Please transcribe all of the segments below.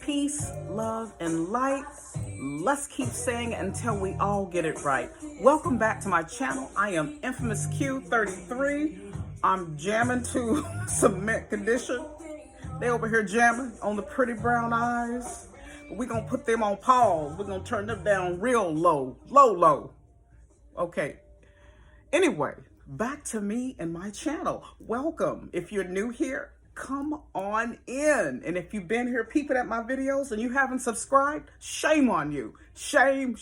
Peace, love, and light. Let's keep saying it until we all get it right. Welcome back to my channel. I am Infamous Q33. I'm jamming to some mint condition. They over here jamming on the pretty brown eyes. We're going to put them on pause. We're going to turn them down real low. Low. Okay. Anyway, back to me and my channel. Welcome. If you're new here, come on in. And if you've been here peeping at my videos and you haven't subscribed, shame on you. Shame.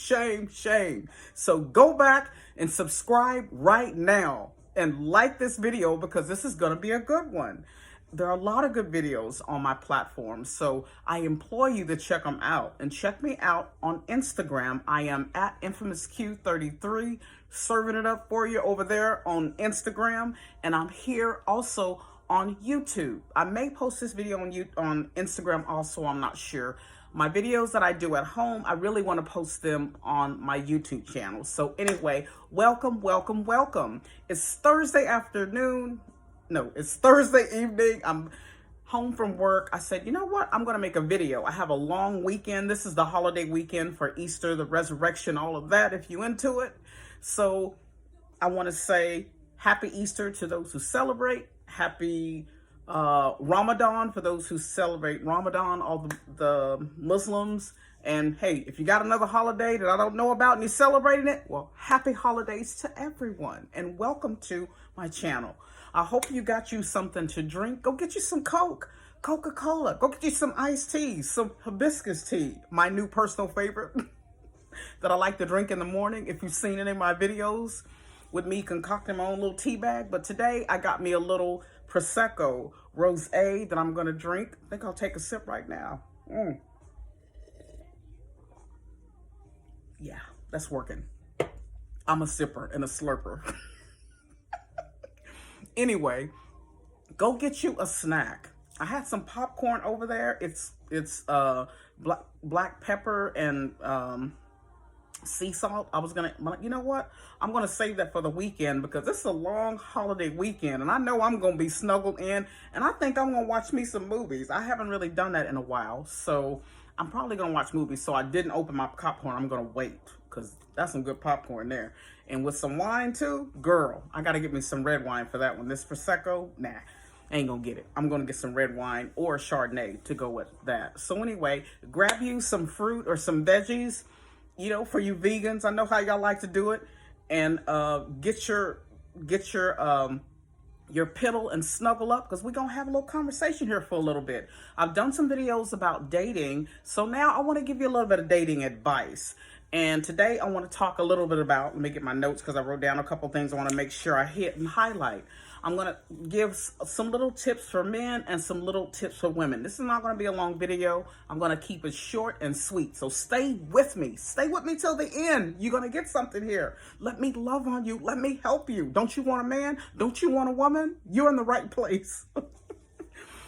So go back and subscribe right now and like this video because this is going to be a good one. There are a lot of good videos on my platform, so I implore you to check them out. And check me out on Instagram. I am at InfamousQ33, serving it up for you over there on Instagram. And I'm here also on YouTube. I may post this video on Instagram also, I'm not sure. My videos that I do at home, I really want to post them on my YouTube channel. So anyway, welcome. It's Thursday afternoon. No, it's Thursday evening. I'm home from work. I said, you know what? I'm going to make a video. I have a long weekend. This is the holiday weekend for Easter, the resurrection, all of that, if you into it. So I want to say happy Easter to those who celebrate. Happy Ramadan for those who celebrate Ramadan, all the Muslims. And hey, if you got another holiday that I don't know about and you're celebrating it, well, happy holidays to everyone. And welcome to my channel. I hope you got you something to drink. Go get you some Coke, Coca-Cola. Go get you some iced tea, some hibiscus tea, my new personal favorite that I like to drink in the morning. If you've seen any of my videos with me concocting my own little tea bag. But today I got me a little Prosecco Rosé that I'm going to drink. I think I'll take a sip right now. Yeah, that's working. I'm a sipper and a slurper. Anyway, go get you a snack. I had some popcorn over there. It's black pepper and sea salt. I was gonna, you know what? I'm gonna save that for the weekend because this is a long holiday weekend, and I know I'm gonna be snuggled in, and I think I'm gonna watch me some movies. I haven't really done that in a while, so I'm probably gonna watch movies. So I didn't open my popcorn. I'm gonna wait because that's some good popcorn there. And with some wine too, girl, I gotta get me some red wine for that one. This Prosecco, nah, ain't gonna get it. I'm gonna get some red wine or Chardonnay to go with that. So anyway, grab you some fruit or some veggies, you know, for you vegans. I know how y'all like to do it. And get your piddle and snuggle up because we're gonna have a little conversation here for a little bit. I've done some videos about dating, so now I want to give you a little bit of dating advice. And today I want to talk a little bit about, let me get my notes because I wrote down a couple things I want to make sure I hit and highlight. I'm going to give some little tips for men and some little tips for women. This is not going to be a long video. I'm going to keep it short and sweet. So stay with me. Stay with me till the end. You're going to get something here. Let me love on you. Let me help you. Don't you want a man? Don't you want a woman? You're in the right place.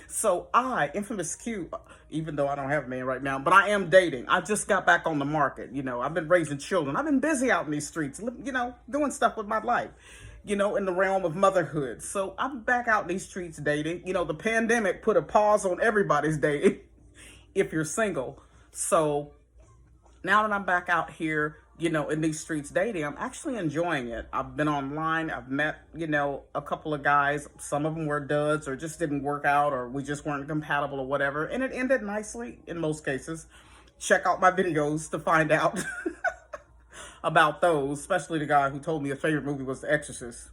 So I, Infamous Q, even though I don't have a man right now, but I am dating. I just got back on the market. You know, I've been raising children. I've been busy out in these streets, you know, doing stuff with my life, you know, in the realm of motherhood. So I'm back out in these streets dating. You know, the pandemic put a pause on everybody's dating if you're single. So now that I'm back out here, you know, in these streets dating, I'm actually enjoying it. I've been online. I've met, you know, a couple of guys. Some of them were duds or just didn't work out or we just weren't compatible or whatever. And it ended nicely in most cases. Check out my videos to find out about those, especially the guy who told me his favorite movie was The Exorcist.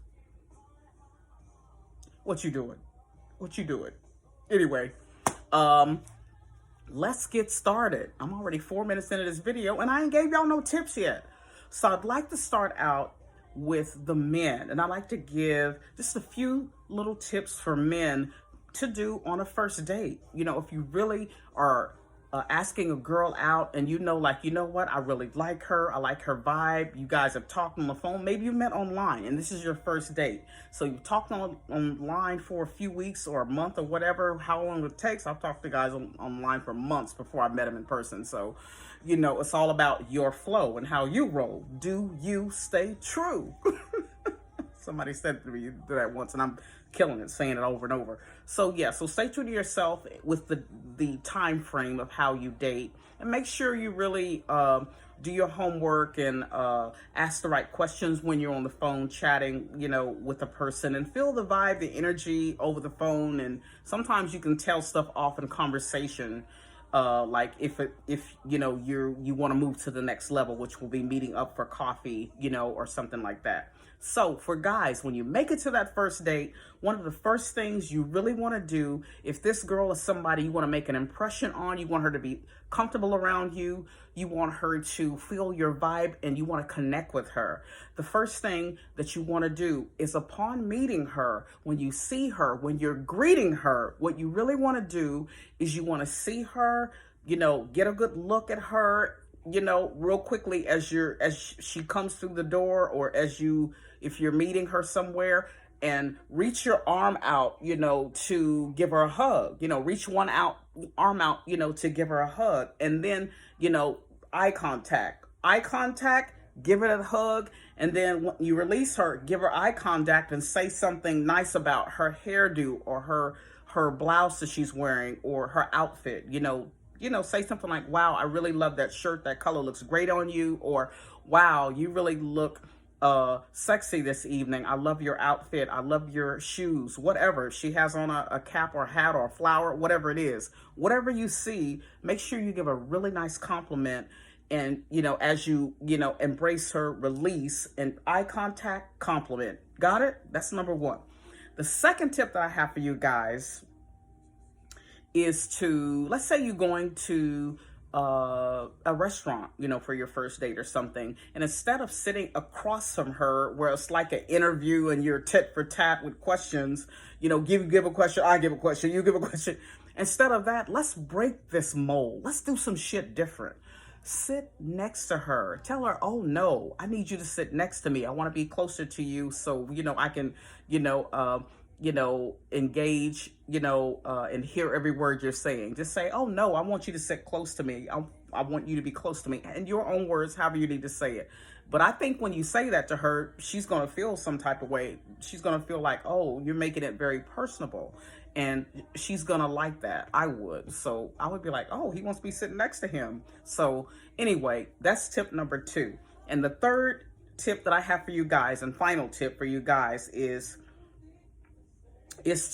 What you doing? Anyway, let's get started. I'm already 4 minutes into this video and I ain't gave y'all no tips yet. So I'd like to start out with the men, and I like to give just a few little tips for men to do on a first date. You know, if you really are asking a girl out and you know, like, you know what, I really like her, I like her vibe, you guys have talked on the phone, maybe you met online and this is your first date. So you've talked online for a few weeks or a month or whatever, how long it takes. I've talked to guys online for months before I met them in person. So, you know, it's all about your flow and how you roll. Do you stay true? Somebody said to me that once and I'm killing it, saying it over and over. So yeah, so stay true to yourself with the the time frame of how you date, and make sure you really do your homework and ask the right questions when you're on the phone chatting, with a person, and feel the vibe, the energy over the phone. And sometimes you can tell stuff off in conversation, like if you want to move to the next level, which will be meeting up for coffee, or something like that. So for guys, when you make it to that first date, one of the first things you really want to do, if this girl is somebody you want to make an impression on, you want her to be comfortable around you, you want her to feel your vibe, and you want to connect with her. The first thing that you want to do is, upon meeting her, when you see her, when you're greeting her, what you really want to do is you want to see her, get a good look at her, real quickly as she comes through the door, or if you're meeting her somewhere, and reach your arm out, to give her a hug, reach arm out, to give her a hug. And then, eye contact, give it a hug. And then when you release her, give her eye contact and say something nice about her hairdo, or her blouse that she's wearing, or her outfit, say something like, wow, I really love that shirt. That color looks great on you. Or, wow, you really look sexy this evening. I love your outfit. I love your shoes. Whatever. She has on a cap or a hat or a flower, whatever it is. Whatever you see, make sure you give a really nice compliment. And, as you, embrace her, release, and eye contact, compliment. Got it? That's number one. The second tip that I have for you guys is to, let's say you're going to a restaurant, for your first date or something. And instead of sitting across from her where it's like an interview and you're tit for tat with questions, give a question, I give a question, you give a question. Instead of that, let's break this mold. Let's do some shit different. Sit next to her. Tell her, oh no, I need you to sit next to me. I want to be closer to you so, I can, engage, and hear every word you're saying. Just say, oh no, I want you to sit close to me. I want you to be close to me. In your own words, however you need to say it. But I think when you say that to her, she's going to feel some type of way. She's going to feel like, oh, you're making it very personable. And she's going to like that. I would. So I would be like, oh, he wants to be sitting next to him. So anyway, that's tip number 2. And the third tip that I have for you guys, and final tip for you guys, is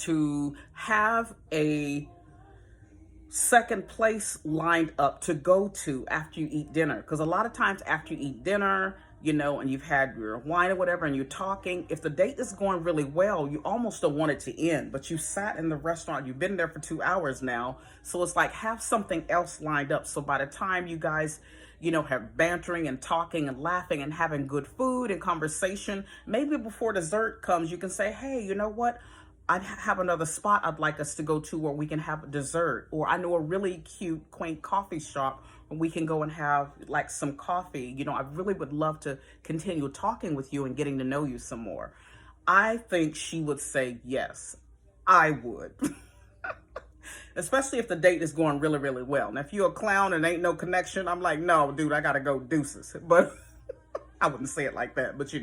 to have a second place lined up to go to after you eat dinner. Because a lot of times after you eat dinner, and you've had your wine or whatever, and you're talking, if the date is going really well, you almost don't want it to end. But you sat in the restaurant, you've been there for 2 hours now. So it's like, have something else lined up. So by the time you guys, have bantering and talking and laughing and having good food and conversation, maybe before dessert comes, you can say, hey, you know what? I have another spot I'd like us to go to where we can have dessert. Or I know a really cute, quaint coffee shop where we can go and have like some coffee. I really would love to continue talking with you and getting to know you some more. I think she would say yes. I would. Especially if the date is going really, really well. Now, if you're a clown and ain't no connection, I'm like, no, dude, I got to go, deuces. But I wouldn't say it like that. But,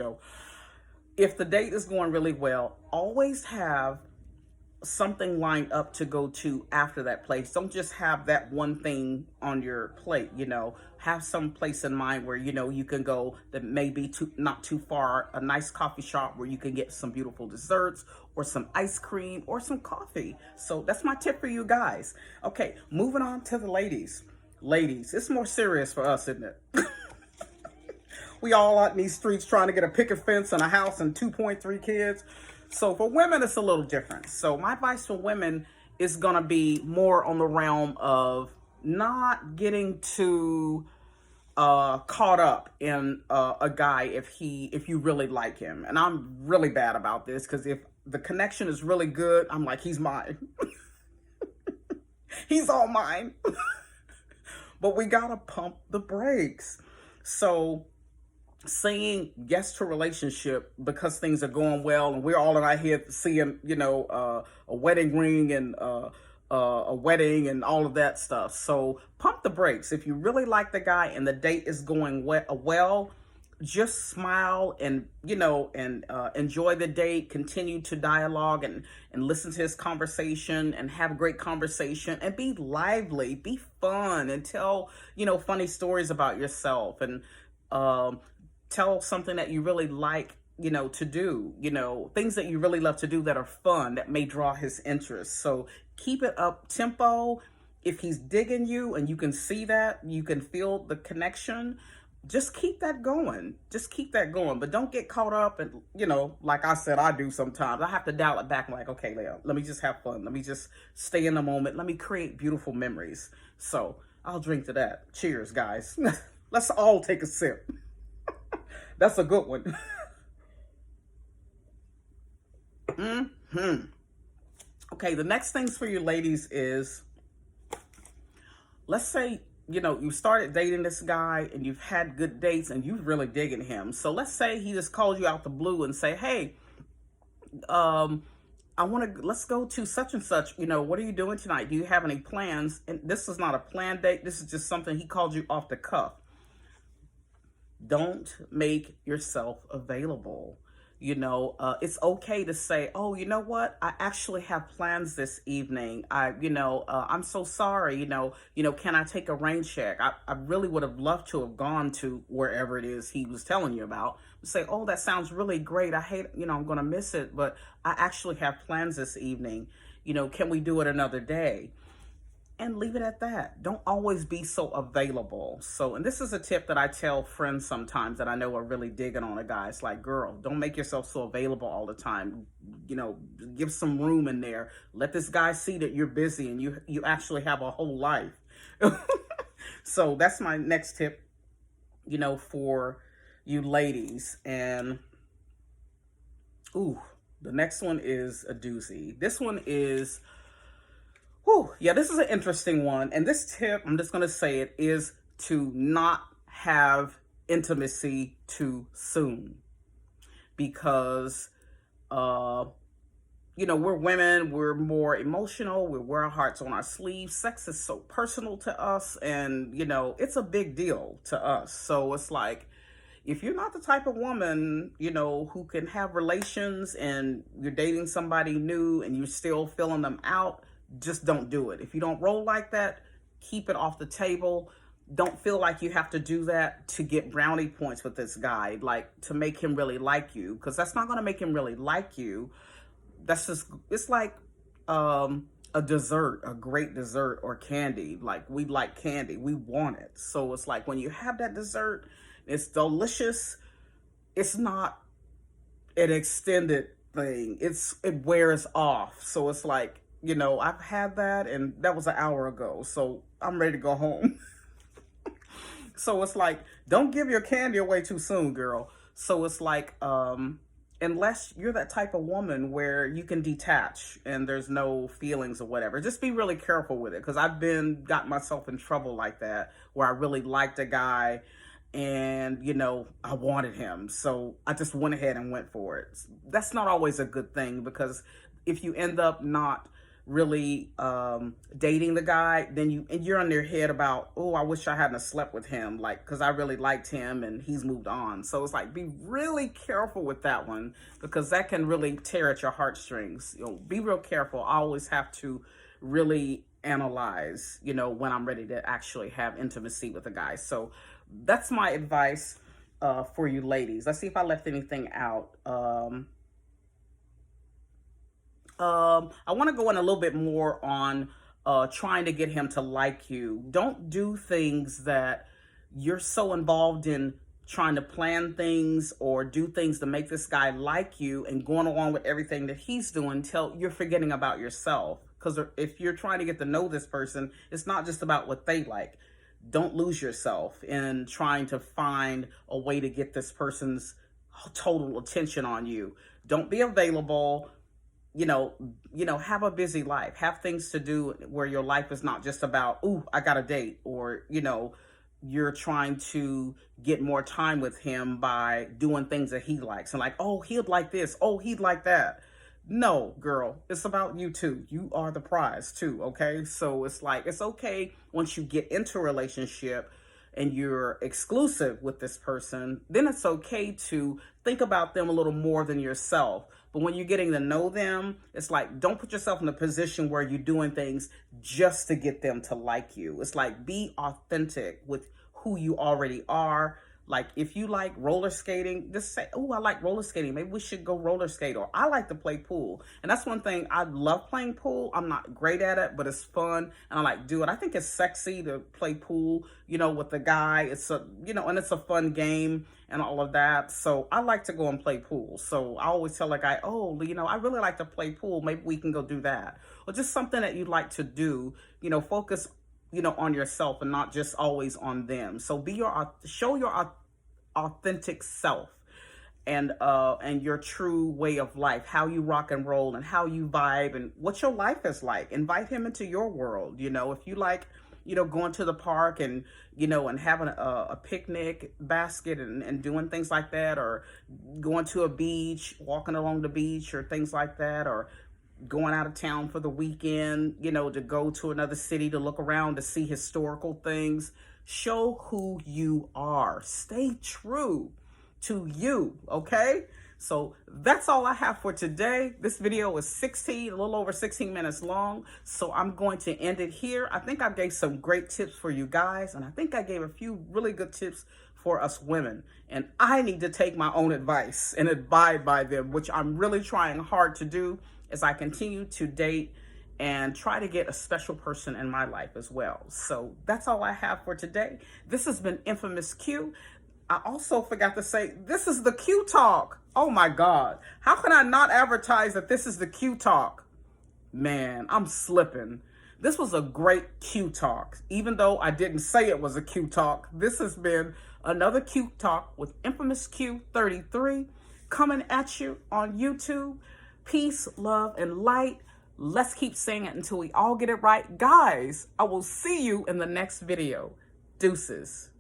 if the date is going really well, always have something lined up to go to after that place. Don't just have that one thing on your plate, have some place in mind where, you can go that may be not too far, a nice coffee shop where you can get some beautiful desserts or some ice cream or some coffee. So that's my tip for you guys. Okay, moving on to the ladies. Ladies, it's more serious for us, isn't it? We all out in these streets trying to get a picket fence and a house and 2.3 kids. So for women, it's a little different. So my advice for women is going to be more on the realm of not getting too caught up in a guy if you really like him. And I'm really bad about this, because if the connection is really good, I'm like, he's mine. He's all mine. But we got to pump the brakes. So saying yes to a relationship because things are going well and we're all in our head seeing, a wedding ring and a wedding and all of that stuff. So pump the brakes. If you really like the guy and the date is going well, just smile and, enjoy the date, continue to dialogue and listen to his conversation and have a great conversation and be lively, be fun, and tell, funny stories about yourself, and um, tell something that you really like, to do, things that you really love to do that are fun, that may draw his interest. So keep it up tempo. If he's digging you and you can see that, you can feel the connection, just keep that going. Just keep that going. But don't get caught up and, like I said, I do sometimes. I have to dial it back. I'm like, okay, Leah, let me just have fun. Let me just stay in the moment. Let me create beautiful memories. So I'll drink to that. Cheers, guys. Let's all take a sip. That's a good one. Okay, the next things for you ladies is, let's say, you started dating this guy and you've had good dates and you really digging him. So let's say he just calls you out the blue and say, hey, let's go to such and such. What are you doing tonight? Do you have any plans? And this is not a planned date. This is just something he called you off the cuff. Don't make yourself available. It's okay to say, oh, you know what? I actually have plans this evening. I'm so sorry. Can I take a rain check? I really would have loved to have gone to wherever it is he was telling you about. Say, oh, that sounds really great. I hate, I'm going to miss it, but I actually have plans this evening. Can we do it another day? And leave it at that. Don't always be so available. So, and this is a tip that I tell friends sometimes that I know are really digging on a guy. It's like, girl, don't make yourself so available all the time. Give some room in there. Let this guy see that you're busy and you actually have a whole life. So that's my next tip, for you ladies. And, the next one is a doozy. This one is, this is an interesting one. And this tip, I'm just going to say it, is to not have intimacy too soon. Because, we're women, we're more emotional, we wear our hearts on our sleeves. Sex is so personal to us, and, it's a big deal to us. So it's like, if you're not the type of woman, who can have relations and you're dating somebody new and you're still filling them out, just don't do it. If you don't roll like that, keep it off the table. Don't feel like you have to do that to get brownie points with this guy, like to make him really like you, because that's not going to make him really like you. That's just, it's like a dessert, a great dessert or candy. Like, we like candy, we want it. So it's like when you have that dessert, it's delicious. It's not an extended thing. It wears off. So it's like, I've had that and that was an hour ago. So I'm ready to go home. So it's like, don't give your candy away too soon, girl. So it's like, unless you're that type of woman where you can detach and there's no feelings or whatever, just be really careful with it. Because I've got myself in trouble like that, where I really liked a guy and, I wanted him. So I just went ahead and went for it. That's not always a good thing, because if you end up not really dating the guy, then you're on your head about, oh, I wish I hadn't slept with him, like, because I really liked him and he's moved on. So it's like, be really careful with that one, because that can really tear at your heartstrings. Be real careful. I always have to really analyze, when I'm ready to actually have intimacy with a guy. So that's my advice for you ladies. Let's see if I left anything out. I want to go in a little bit more on trying to get him to like you. Don't do things that you're so involved in trying to plan things or do things to make this guy like you and going along with everything that he's doing till you're forgetting about yourself. Because if you're trying to get to know this person, it's not just about what they like. Don't lose yourself in trying to find a way to get this person's total attention on you. Don't be available. Have a busy life, have things to do where your life is not just about, ooh, I got a date, or, you're trying to get more time with him by doing things that he likes and like, oh, he'd like this, oh, he'd like that. No, girl, it's about you too. You are the prize too. Okay. So it's like, it's okay once you get into a relationship and you're exclusive with this person, then it's okay to think about them a little more than yourself. But when you're getting to know them, it's like, don't put yourself in a position where you're doing things just to get them to like you. It's like, be authentic with who you already are. Like, if you like roller skating, just say, oh, I like roller skating. Maybe we should go roller skate. Or I like to play pool. And that's one thing. I love playing pool. I'm not great at it, but it's fun. And I like do it. I think it's sexy to play pool, you know, with the guy. It's a, you know, and it's a fun game and all of that. So I like to go and play pool. So I always tell a guy, oh, you know, I really like to play pool. Maybe we can go do that. Or just something that you like to do, you know, focus, you know, on yourself and not just always on them. So show your authentic self and your true way of life, how you rock and roll and how you vibe and what your life is like. Invite him into your world. You know, if you like, you know, going to the park and, you know, and having a picnic basket and doing things like that, or going to a beach, walking along the beach or things like that, or going out of town for the weekend, you know, to go to another city to look around, to see historical things. Show who you are. Stay true to you, okay? So that's all I have for today. This video is a little over 16 minutes long, so I'm going to end it here. I think I gave some great tips for you guys, and I think I gave a few really good tips for us women. And I need to take my own advice and abide by them, which I'm really trying hard to do as I continue to date and try to get a special person in my life as well. So that's all I have for today. This has been Infamous Q. I also forgot to say, this is the Q Talk. Oh my God. How can I not advertise that this is the Q Talk? Man, I'm slipping. This was a great Q Talk. Even though I didn't say it was a Q Talk, this has been another Q Talk with Infamous Q33 coming at you on YouTube. Peace, love, and light. Let's keep saying it until we all get it right. Guys, I will see you in the next video. Deuces.